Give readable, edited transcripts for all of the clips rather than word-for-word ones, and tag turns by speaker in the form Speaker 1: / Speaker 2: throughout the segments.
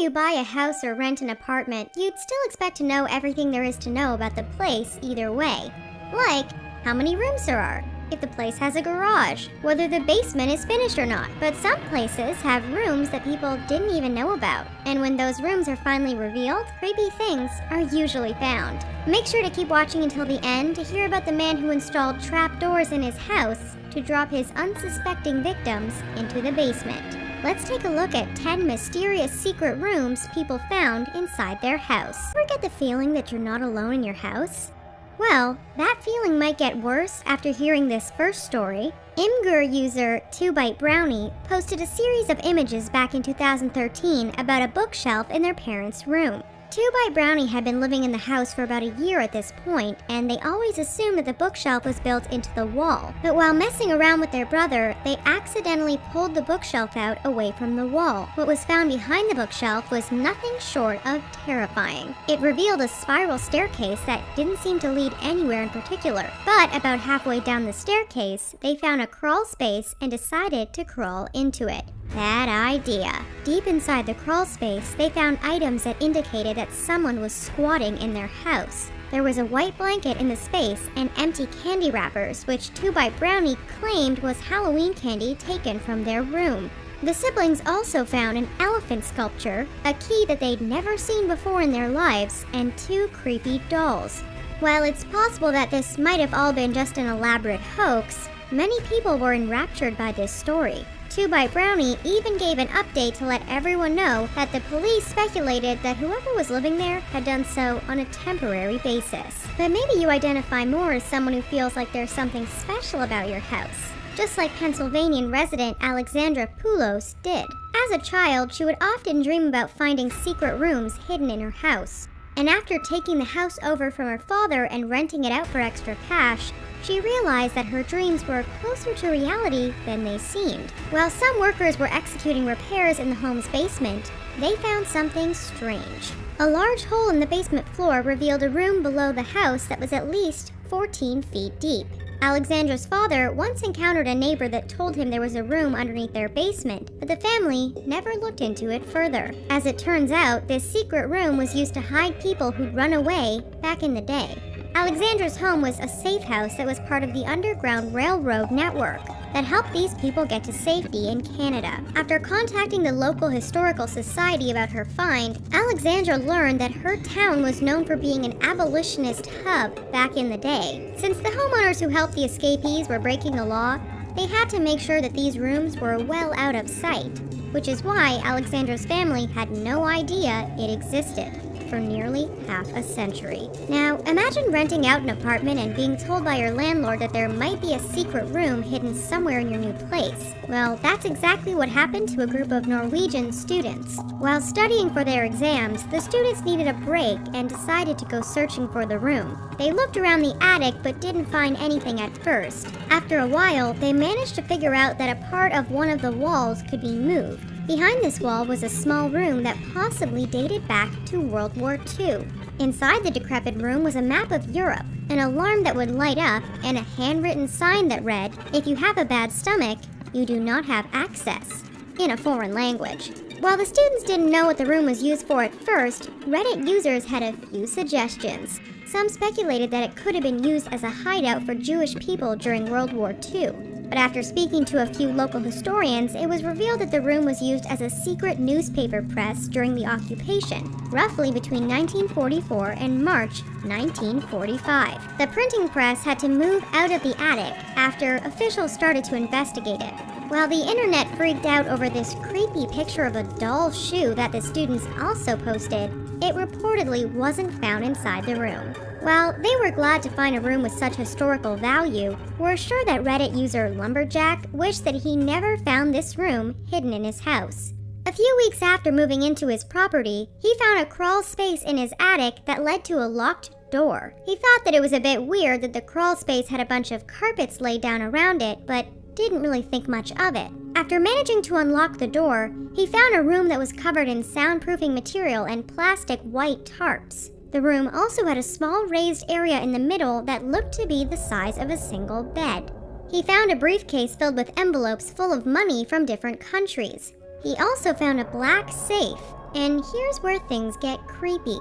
Speaker 1: you buy a house or rent an apartment, you'd still expect to know everything there is to know about the place either way. Like, how many rooms there are, if the place has a garage, whether the basement is finished or not. But some places have rooms that people didn't even know about. And when those rooms are finally revealed, creepy things are usually found. Make sure to keep watching until the end to hear about the man who installed trapdoors in his house to drop his unsuspecting victims into the basement. Let's take a look at 10 mysterious secret rooms people found inside their house. Ever get the feeling that you're not alone in your house? Well, that feeling might get worse after hearing this first story. Imgur user 2ByteBrownie posted a series of images back in 2013 about a bookshelf in their parents' room. 2ByteBrownie had been living in the house for about a year at this point, and they always assumed that the bookshelf was built into the wall. But while messing around with their brother, they accidentally pulled the bookshelf out away from the wall. What was found behind the bookshelf was nothing short of terrifying. It revealed a spiral staircase that didn't seem to lead anywhere in particular. But about halfway down the staircase, they found a crawl space and decided to crawl into it. Bad idea. Deep inside the crawl space, they found items that indicated that someone was squatting in their house. There was a white blanket in the space and empty candy wrappers, which 2ByteBrownie claimed was Halloween candy taken from their room. The siblings also found an elephant sculpture, a key that they'd never seen before in their lives, and 2 creepy dolls. While it's possible that this might have all been just an elaborate hoax, many people were enraptured by this story. 2ByteBrownie even gave an update to let everyone know that the police speculated that whoever was living there had done so on a temporary basis. But maybe you identify more as someone who feels like there's something special about your house, just like Pennsylvanian resident Alexandra Poulos did. As a child, she would often dream about finding secret rooms hidden in her house. And after taking the house over from her father and renting it out for extra cash, she realized that her dreams were closer to reality than they seemed. While some workers were executing repairs in the home's basement, they found something strange. A large hole in the basement floor revealed a room below the house that was at least 14 feet deep. Alexandra's father once encountered a neighbor that told him there was a room underneath their basement, but the family never looked into it further. As it turns out, this secret room was used to hide people who'd run away back in the day. Alexandra's home was a safe house that was part of the Underground Railroad network that helped these people get to safety in Canada. After contacting the local historical society about her find, Alexandra learned that her town was known for being an abolitionist hub back in the day. Since the homeowners who helped the escapees were breaking the law, they had to make sure that these rooms were well out of sight, which is why Alexandra's family had no idea it existed for nearly half a century. Now, imagine renting out an apartment and being told by your landlord that there might be a secret room hidden somewhere in your new place. Well, that's exactly what happened to a group of Norwegian students. While studying for their exams, the students needed a break and decided to go searching for the room. They looked around the attic but didn't find anything at first. After a while, they managed to figure out that a part of one of the walls could be moved. Behind this wall was a small room that possibly dated back to World War II. Inside the decrepit room was a map of Europe, an alarm that would light up, and a handwritten sign that read, "If you have a bad stomach, you do not have access," in a foreign language. While the students didn't know what the room was used for at first, Reddit users had a few suggestions. Some speculated that it could have been used as a hideout for Jewish people during World War II. But after speaking to a few local historians, it was revealed that the room was used as a secret newspaper press during the occupation, roughly between 1944 and March 1945. The printing press had to move out of the attic after officials started to investigate it. While the internet freaked out over this creepy picture of a doll shoe that the students also posted, it reportedly wasn't found inside the room. While they were glad to find a room with such historical value, we're sure that Reddit user Lumberjack wished that he never found this room hidden in his house. A few weeks after moving into his property, he found a crawl space in his attic that led to a locked door. He thought that it was a bit weird that the crawl space had a bunch of carpets laid down around it, but didn't really think much of it. After managing to unlock the door, he found a room that was covered in soundproofing material and plastic white tarps. The room also had a small raised area in the middle that looked to be the size of a single bed. He found a briefcase filled with envelopes full of money from different countries. He also found a black safe And here's where things get creepy.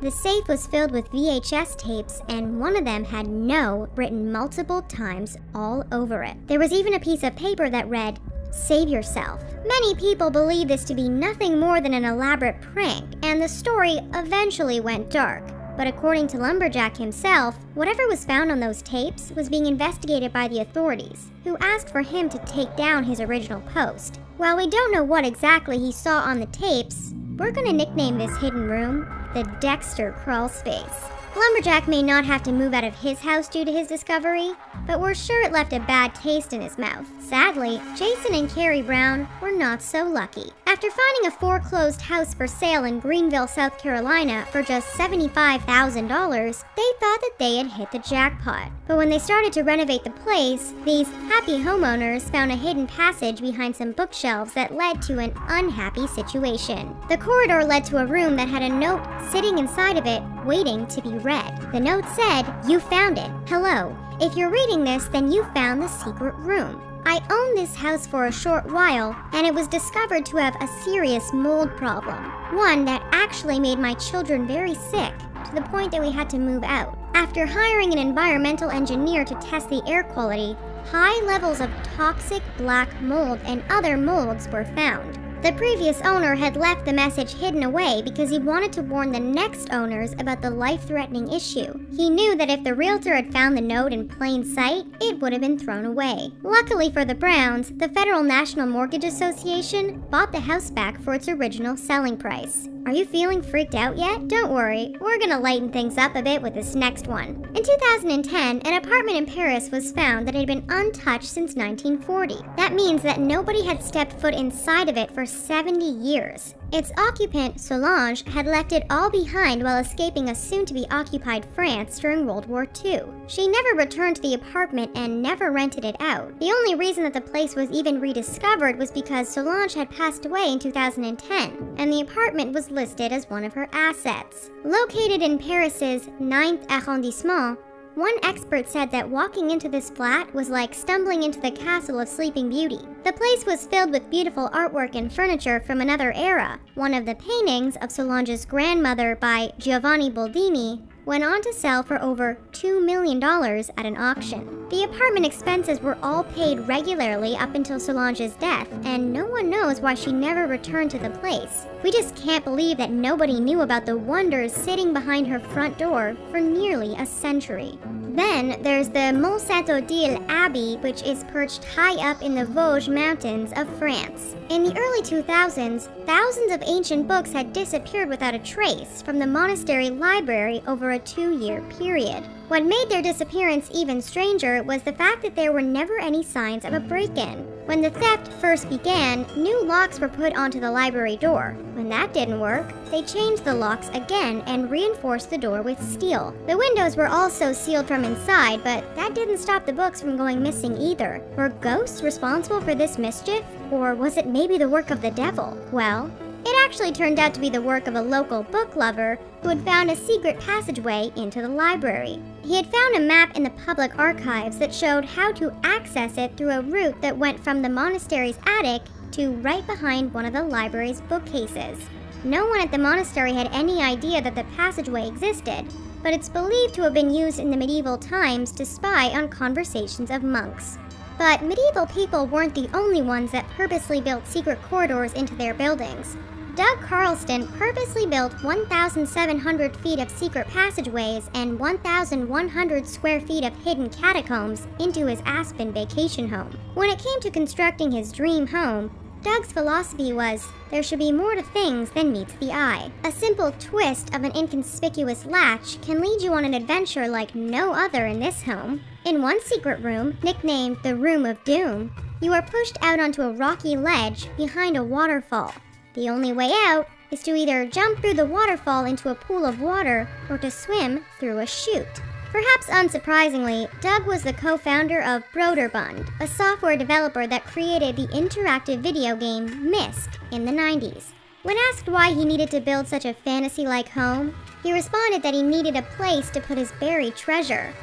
Speaker 1: The safe was filled with VHS tapes, and one of them had "No" written multiple times all over it. There was even a piece of paper that read, "Save yourself." Many people believe this to be nothing more than an elaborate prank, and the story eventually went dark. But according to Lumberjack himself, whatever was found on those tapes was being investigated by the authorities, who asked for him to take down his original post. While we don't know what exactly he saw on the tapes, we're gonna nickname this hidden room the Dexter Crawl Space. Lumberjack may not have to move out of his house due to his discovery, but we're sure it left a bad taste in his mouth. Sadly, Jason and Carrie Brown were not so lucky. After finding a foreclosed house for sale in Greenville, South Carolina for just $75,000, they thought that they had hit the jackpot. But when they started to renovate the place, these happy homeowners found a hidden passage behind some bookshelves that led to an unhappy situation. The corridor led to a room that had a note sitting inside of it, waiting to be read. The note said, "You found it. Hello. If you're reading this, then you found the secret room. I owned this house for a short while, and it was discovered to have a serious mold problem. One that actually made my children very sick, to the point that we had to move out. After hiring an environmental engineer to test the air quality, high levels of toxic black mold and other molds were found. The previous owner had left the message hidden away because he wanted to warn the next owners about the life-threatening issue. He knew that if the realtor had found the note in plain sight, it would have been thrown away. Luckily for the Browns, the Federal National Mortgage Association bought the house back for its original selling price. Are you feeling freaked out yet? Don't worry, we're gonna lighten things up a bit with this next one. In 2010, an apartment in Paris was found that had been untouched since 1940. That means that nobody had stepped foot inside of it for 70 years. Its occupant, Solange, had left it all behind while escaping a soon-to-be-occupied France during World War II. She never returned to the apartment and never rented it out. The only reason that the place was even rediscovered was because Solange had passed away in 2010, and the apartment was listed as one of her assets. Located in Paris's 9th arrondissement, one expert said that walking into this flat was like stumbling into the castle of Sleeping Beauty. The place was filled with beautiful artwork and furniture from another era. One of the paintings of Solange's grandmother by Giovanni Boldini went on to sell for over $2 million at an auction. The apartment expenses were all paid regularly up until Solange's death, and no one knows why she never returned to the place. We just can't believe that nobody knew about the wonders sitting behind her front door for nearly a century. Then there's the Mont Saint-Odile Abbey, which is perched high up in the Vosges Mountains of France. In the early 2000s, thousands of ancient books had disappeared without a trace from the monastery library over a 2-year period. What made their disappearance even stranger was the fact that there were never any signs of a break-in. When the theft first began, new locks were put onto the library door. When that didn't work, they changed the locks again and reinforced the door with steel. The windows were also sealed from inside, but that didn't stop the books from going missing either. Were ghosts responsible for this mischief? Or was it maybe the work of the devil? Well, it actually turned out to be the work of a local book lover who had found a secret passageway into the library. He had found a map in the public archives that showed how to access it through a route that went from the monastery's attic to right behind one of the library's bookcases. No one at the monastery had any idea that the passageway existed, but it's believed to have been used in the medieval times to spy on conversations of monks. But medieval people weren't the only ones that purposely built secret corridors into their buildings. Doug Carlston purposely built 1,700 feet of secret passageways and 1,100 square feet of hidden catacombs into his Aspen vacation home. When it came to constructing his dream home, Doug's philosophy was, there should be more to things than meets the eye. A simple twist of an inconspicuous latch can lead you on an adventure like no other in this home. In one secret room, nicknamed the Room of Doom, you are pushed out onto a rocky ledge behind a waterfall. The only way out is to either jump through the waterfall into a pool of water or to swim through a chute. Perhaps unsurprisingly, Doug was the co-founder of Broderbund, a software developer that created the interactive video game Myst in the 90s. When asked why he needed to build such a fantasy-like home, he responded that he needed a place to put his buried treasure.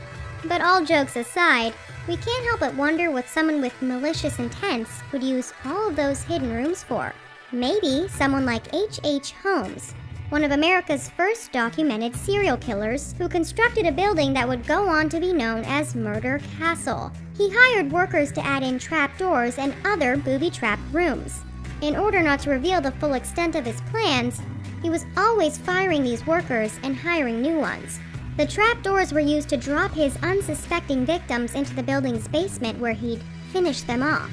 Speaker 1: But all jokes aside, we can't help but wonder what someone with malicious intents would use all of those hidden rooms for. Maybe someone like H.H. Holmes, one of America's first documented serial killers who constructed a building that would go on to be known as Murder Castle. He hired workers to add in trapdoors and other booby-trapped rooms. In order not to reveal the full extent of his plans, he was always firing these workers and hiring new ones. The trapdoors were used to drop his unsuspecting victims into the building's basement where he'd finish them off.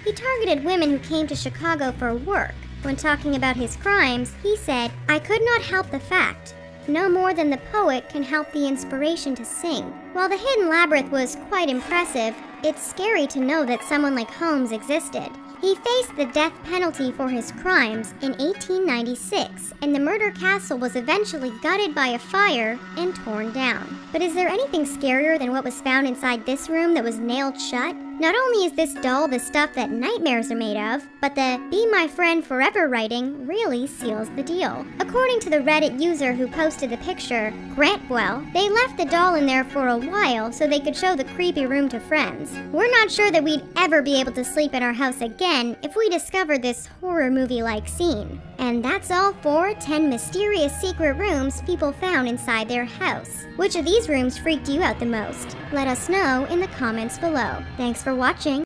Speaker 1: He targeted women who came to Chicago for work. When talking about his crimes, he said, "I could not help the fact. No more than the poet can help the inspiration to sing." While the Hidden Labyrinth was quite impressive, it's scary to know that someone like Holmes existed. He faced the death penalty for his crimes in 1896, and the Murder Castle was eventually gutted by a fire and torn down. But is there anything scarier than what was found inside this room that was nailed shut? Not only is this doll the stuff that nightmares are made of, but the "Be My Friend Forever" writing really seals the deal. According to the Reddit user who posted the picture, Grantwell, they left the doll in there for a while so they could show the creepy room to friends. We're not sure that we'd ever be able to sleep in our house again if we discovered this horror movie-like scene. And that's all for 10 mysterious secret rooms people found inside their house. Which of these rooms freaked you out the most? Let us know in the comments below. Thanks for watching.